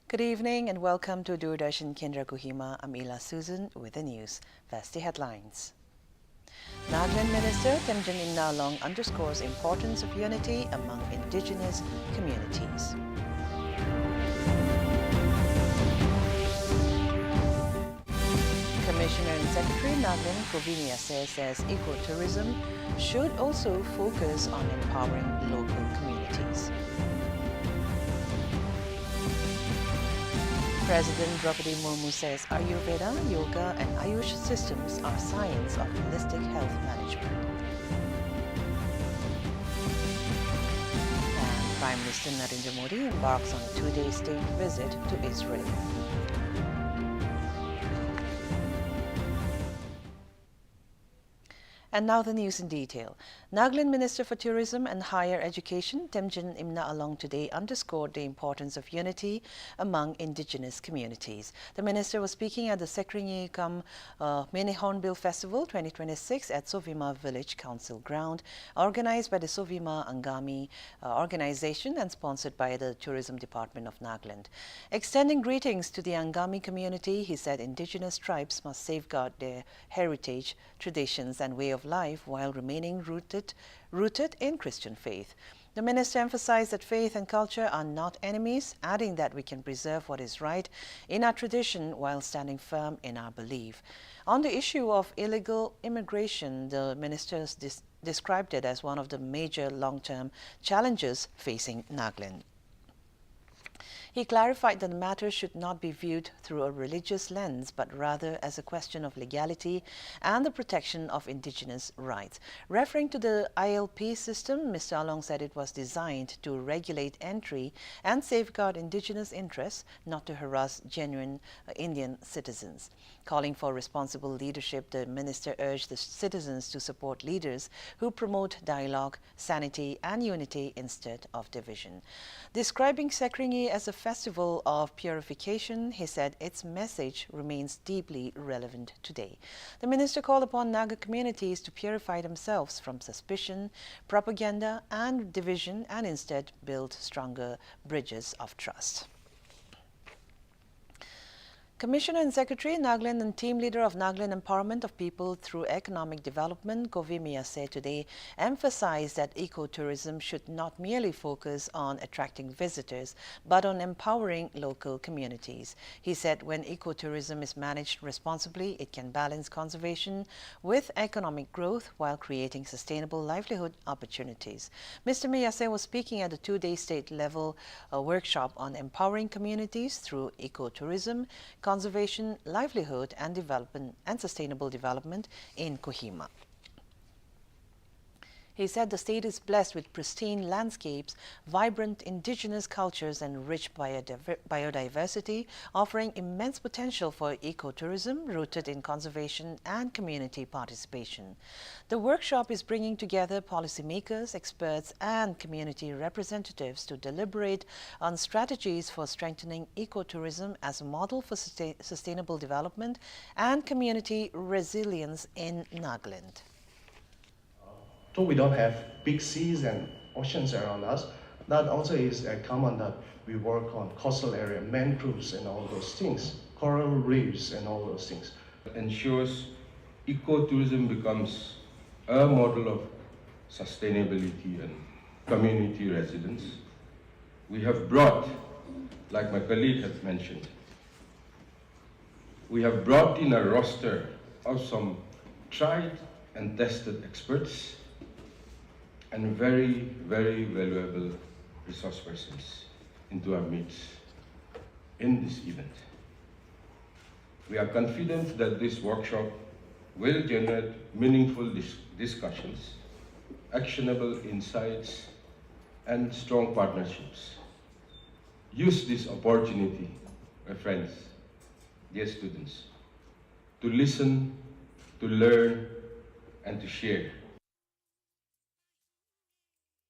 Good evening and welcome to Doordarshan Kendra Kohima. I'm Ila Susan with the news. First, the headlines. Nagaland Minister Temjin Imnalong underscores importance of unity among indigenous communities. Commissioner and Secretary Nagaland Provinia says ecotourism should also focus on empowering local communities. President Draupadi Murmu says Ayurveda, Yoga and Ayush systems are science of holistic health management. And Prime Minister Narendra Modi embarks on a two-day state visit to Israel. And now the news in detail. Nagaland Minister for Tourism and Higher Education, Temjin Imnaalong, today underscored the importance of unity among indigenous communities. The minister was speaking at the Sekringi Mini Hornbill Festival 2026 at Sovima Village Council Ground, organized by the Sovima Angami organization and sponsored by the Tourism Department of Nagaland. Extending greetings to the Angami community, he said indigenous tribes must safeguard their heritage, traditions and way of life while remaining rooted in Christian faith. The minister emphasized that faith and culture are not enemies, adding that we can preserve what is right in our tradition while standing firm in our belief. On the issue of illegal immigration, the minister described it as one of the major long-term challenges facing Nagaland. He clarified that the matter should not be viewed through a religious lens, but rather as a question of legality and the protection of indigenous rights. Referring to the ILP system, Mr. Along said it was designed to regulate entry and safeguard indigenous interests, not to harass genuine Indian citizens. Calling for responsible leadership, the minister urged the citizens to support leaders who promote dialogue, sanity and unity instead of division. Describing Sekringi as a festival of purification, he said its message remains deeply relevant today. The minister called upon Naga communities to purify themselves from suspicion, propaganda and division and instead build stronger bridges of trust. Commissioner and Secretary, Nagaland and Team Leader of Nagaland Empowerment of People through Economic Development, Govimia said today, emphasized that ecotourism should not merely focus on attracting visitors, but on empowering local communities. He said when ecotourism is managed responsibly, it can balance conservation with economic growth while creating sustainable livelihood opportunities. Mr. Miyase was speaking at a two-day state-level workshop on empowering communities through ecotourism, conservation, livelihood and development and sustainable development in Kohima. He said the state is blessed with pristine landscapes, vibrant indigenous cultures and rich biodiversity, offering immense potential for ecotourism rooted in conservation and community participation. The workshop is bringing together policymakers, experts and community representatives to deliberate on strategies for strengthening ecotourism as a model for sustainable development and community resilience in Nagaland. So we don't have big seas and oceans around us. That also is common that we work on coastal area, mangroves and all those things, coral reefs and all those things. It ensures ecotourism becomes a model of sustainability and community resilience. We have brought, like my colleague has mentioned, we have brought in a roster of some tried and tested experts and very, very valuable resource persons into our midst in this event. We are confident that this workshop will generate meaningful discussions, actionable insights, and strong partnerships. Use this opportunity, my friends, dear students, to listen, to learn, and to share.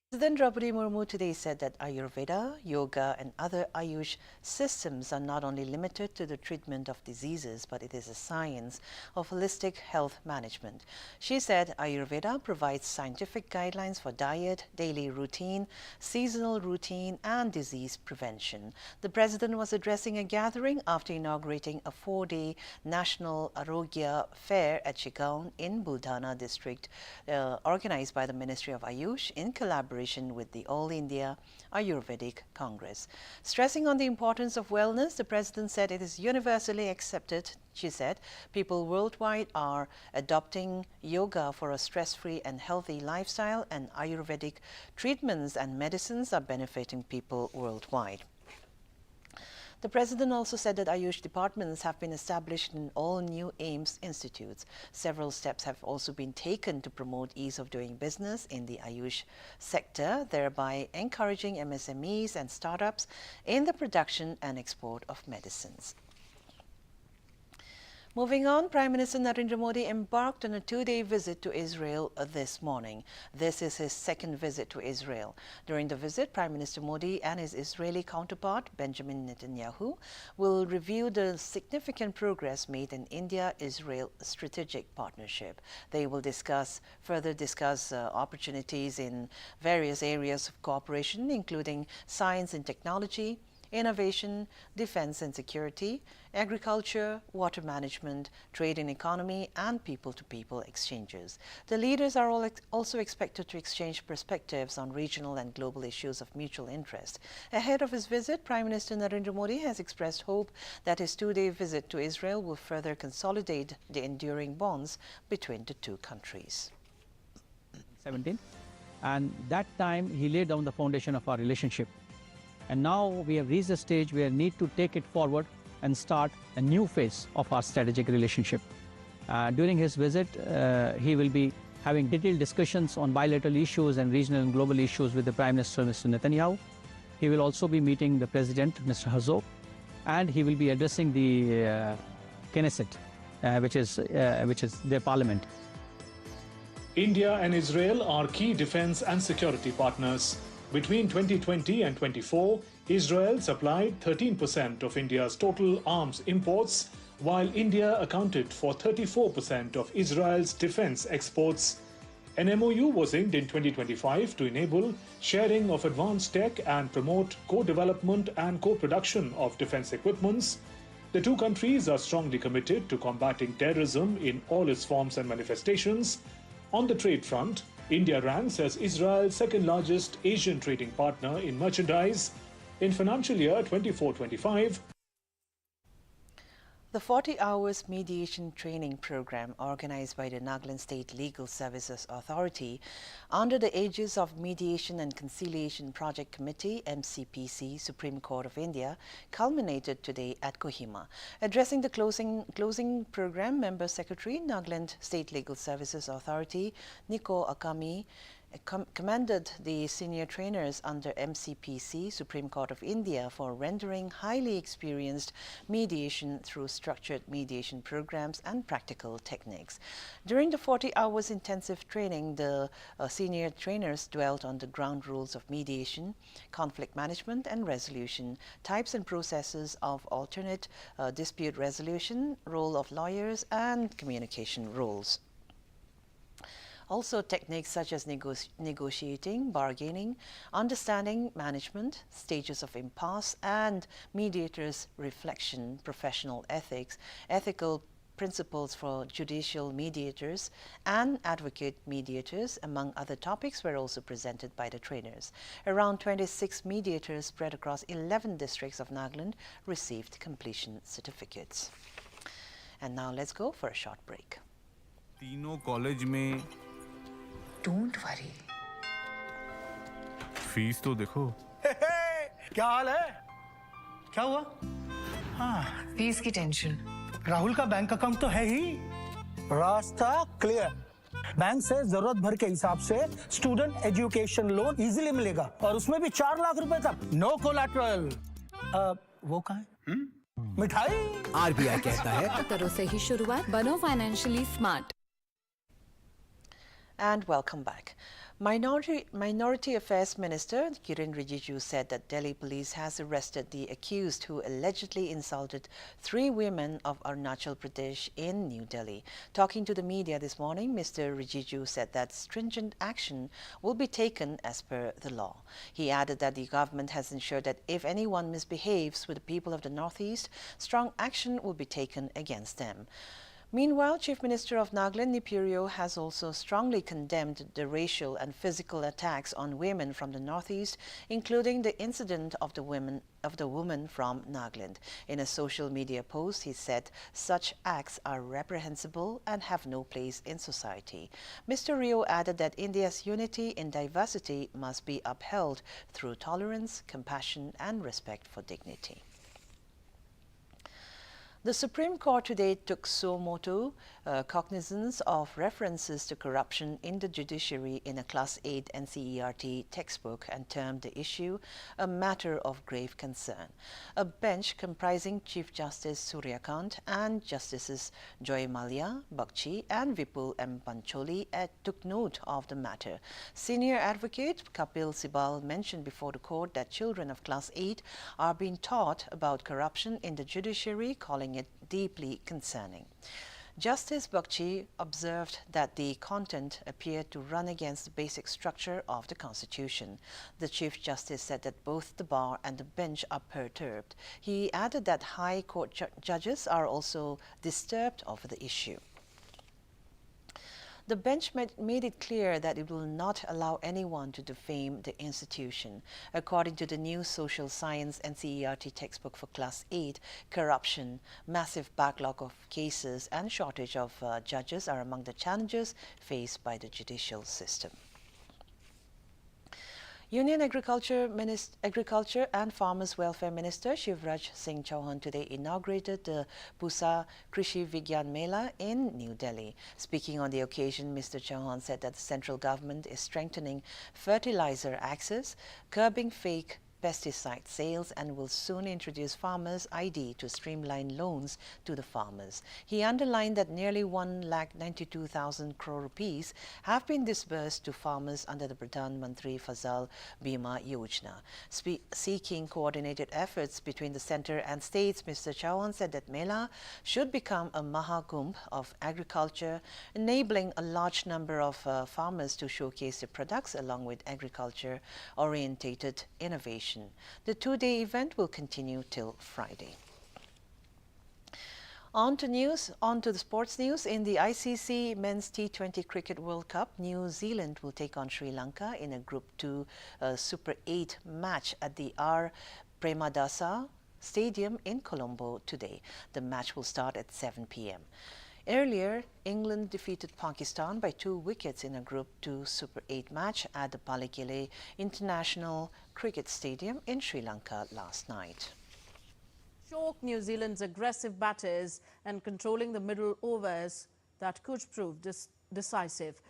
President Draupadi Murmu today said that Ayurveda, yoga and other Ayush systems are not only limited to the treatment of diseases, but it is a science of holistic health management. She said Ayurveda provides scientific guidelines for diet, daily routine, seasonal routine and disease prevention. The President was addressing a gathering after inaugurating a 4-day National Arogya Fair at Chigaon in Buldhana district, organized by the Ministry of Ayush in collaboration with the All India Ayurvedic Congress. Stressing on the importance of wellness, the President said it is universally accepted. She said people worldwide are adopting yoga for a stress-free and healthy lifestyle, and Ayurvedic treatments and medicines are benefiting people worldwide. The President also said that Ayush departments have been established in all new AIIMS institutes. Several steps have also been taken to promote ease of doing business in the Ayush sector, thereby encouraging MSMEs and startups in the production and export of medicines. Moving on, Prime Minister Narendra Modi embarked on a 2-day visit to Israel this morning. This is his second visit to Israel. During the visit, Prime Minister Modi and his Israeli counterpart, Benjamin Netanyahu, will review the significant progress made in India-Israel strategic partnership. They will further discuss opportunities in various areas of cooperation, including science and technology, innovation, defense and security, agriculture, water management, trade and economy, and people-to-people exchanges. The leaders are also expected to exchange perspectives on regional and global issues of mutual interest. Ahead of his visit, Prime Minister Narendra Modi has expressed hope that his 2-day visit to Israel will further consolidate the enduring bonds between the two countries. 17, and that time he laid down the foundation of our relationship. And now we have reached a stage where we need to take it forward and start a new phase of our strategic relationship. During his visit, he will be having detailed discussions on bilateral issues and regional and global issues with the Prime Minister, Mr. Netanyahu. He will also be meeting the President, Mr. Herzog, and he will be addressing the Knesset, which is their parliament. India and Israel are key defense and security partners. Between 2020 and 24, Israel supplied 13% of India's total arms imports, while India accounted for 34% of Israel's defense exports. An MOU was inked in 2025 to enable sharing of advanced tech and promote co-development and co-production of defense equipments. The two countries are strongly committed to combating terrorism in all its forms and manifestations. On the trade front, India ranks as Israel's second-largest Asian trading partner in merchandise. In financial year 24-25, the 40 Hours Mediation Training Program organized by the Nagaland State Legal Services Authority under the aegis of Mediation and Conciliation Project Committee, MCPC, Supreme Court of India, culminated today at Kohima. Addressing the closing program, Member Secretary, Nagaland State Legal Services Authority, Nico Akami, commended the senior trainers under MCPC, Supreme Court of India, for rendering highly experienced mediation through structured mediation programs and practical techniques. During the 40 hours intensive training, the senior trainers dwelt on the ground rules of mediation, conflict management and resolution, types and processes of alternate dispute resolution, role of lawyers, and communication rules. Also, techniques such as negotiating, bargaining, understanding management, stages of impasse, and mediators' reflection, professional ethics, ethical principles for judicial mediators and advocate mediators, among other topics, were also presented by the trainers. Around 26 mediators spread across 11 districts of Nagaland received completion certificates. And now let's go for a short break. तीनों college में don't worry fees तो देखो क्या हाल है? क्या हुआ? हाँ, fees की टेंशन। राहुल का बैंक अकाउंट तो है ही। रास्ता क्लियर। बैंक से जरूरत भर के हिसाब से स्टूडेंट एजुकेशन लोन इजीली मिलेगा और उसमें भी 4 लाख रुपए तक। No collateral. वो कहाँ है? मिठाई। आरबीआई कहता है करों से ही शुरुआत, बनो financially smart. And welcome back. Minority Affairs Minister Kiren Rijiju said that Delhi police has arrested the accused who allegedly insulted 3 women of Arunachal Pradesh in New Delhi. Talking to the media this morning, Mr. Rijiju said that stringent action will be taken as per the law. He added that the government has ensured that if anyone misbehaves with the people of the Northeast, strong action will be taken against them. Meanwhile, Chief Minister of Nagaland, Nipurio, has also strongly condemned the racial and physical attacks on women from the Northeast, including the incident of the woman from Nagaland. In a social media post, he said such acts are reprehensible and have no place in society. Mr. Rio added that India's unity in diversity must be upheld through tolerance, compassion, and respect for dignity. The Supreme Court today took suo motu cognizance of references to corruption in the judiciary in a Class 8 NCERT textbook and termed the issue a matter of grave concern. A bench comprising Chief Justice Suryakant and Justices Joy Mallya, Bakshi and Vipul M. Pancholi took note of the matter. Senior advocate Kapil Sibal mentioned before the court that children of Class 8 are being taught about corruption in the judiciary, calling it deeply concerning. Justice Bakshi observed that the content appeared to run against the basic structure of the Constitution. The Chief Justice said that both the bar and the bench are perturbed. He added that High Court judges are also disturbed over the issue. The bench made it clear that it will not allow anyone to defame the institution. According to the new social science NCERT textbook for Class 8, corruption, massive backlog of cases and shortage of judges are among the challenges faced by the judicial system. Union Agriculture and Farmers Welfare Minister Shivraj Singh Chauhan today inaugurated the Pusa Krishi Vigyan Mela in New Delhi. Speaking on the occasion, Mr. Chauhan said that the central government is strengthening fertilizer access, curbing fake pesticide sales and will soon introduce Farmers ID to streamline loans to the farmers. He underlined that nearly 1,92,000 crore rupees have been disbursed to farmers under the Pradhan Mantri Fasal Bima Yojana. Seeking coordinated efforts between the centre and states, Mr. Chauhan said that Mela should become a Mahakumbh of agriculture, enabling a large number of farmers to showcase their products along with agriculture-orientated innovation. The 2-day event will continue till Friday. On to the sports news. In the ICC Men's T20 Cricket World Cup, New Zealand will take on Sri Lanka in a Group 2 Super 8 match at the R. Premadasa Stadium in Colombo today. The match will start at 7 p.m. Earlier, England defeated Pakistan by 2 wickets in a Group 2 Super 8 match at the Palekele International Cricket Stadium in Sri Lanka last night. Shock New Zealand's aggressive batters and controlling the middle overs that could prove decisive.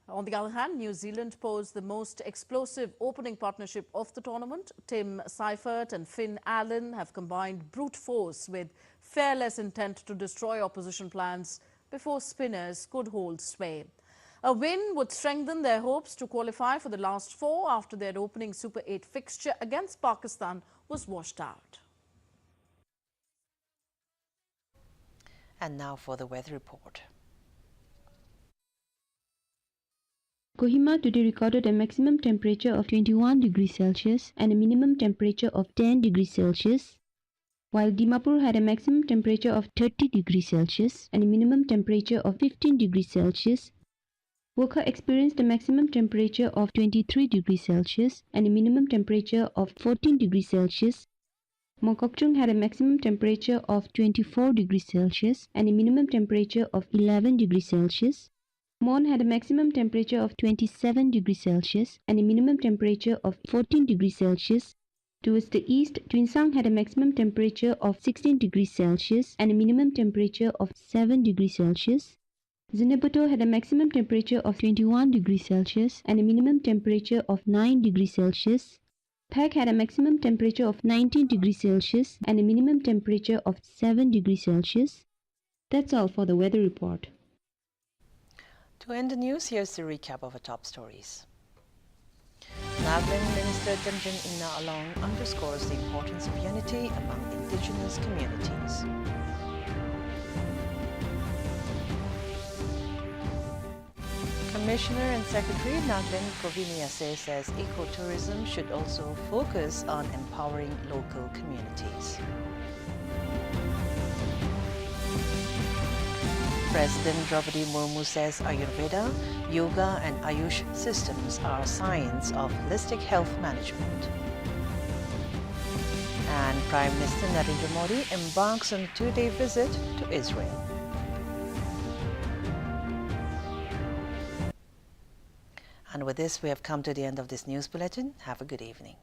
On the other hand, New Zealand posed the most explosive opening partnership of the tournament. Tim Seifert and Finn Allen have combined brute force with fearless intent to destroy opposition plans before spinners could hold sway. A win would strengthen their hopes to qualify for the last 4 after their opening Super 8 fixture against Pakistan was washed out. And now for the weather report. Kohima today recorded a maximum temperature of 21 degrees Celsius and a minimum temperature of 10 degrees Celsius, while Dimapur had a maximum temperature of 30 degrees Celsius and a minimum temperature of 15 degrees Celsius. Wokha experienced a maximum temperature of 23 degrees Celsius and a minimum temperature of 14 degrees Celsius. Mokokchung had a maximum temperature of 24 degrees Celsius and a minimum temperature of 11 degrees Celsius. Mon had a maximum temperature of 27 degrees Celsius and a minimum temperature of 14 degrees Celsius. Towards the east, Twinsang had a maximum temperature of 16 degrees Celsius and a minimum temperature of 7 degrees Celsius. Zinebuto had a maximum temperature of 21 degrees Celsius and a minimum temperature of 9 degrees Celsius. Pek had a maximum temperature of 19 degrees Celsius and a minimum temperature of 7 degrees Celsius. That's all for the weather report. To end the news, here's the recap of our top stories. Nagaland Minister Temjin Imna underscores the importance of unity among indigenous communities. Commissioner and Secretary Nagaland Goviniase says ecotourism should also focus on empowering local communities. President Draupadi Murmu says Ayurveda, Yoga and Ayush systems are science of holistic health management. And Prime Minister Narendra Modi embarks on a 2-day visit to Israel. And with this, we have come to the end of this news bulletin. Have a good evening.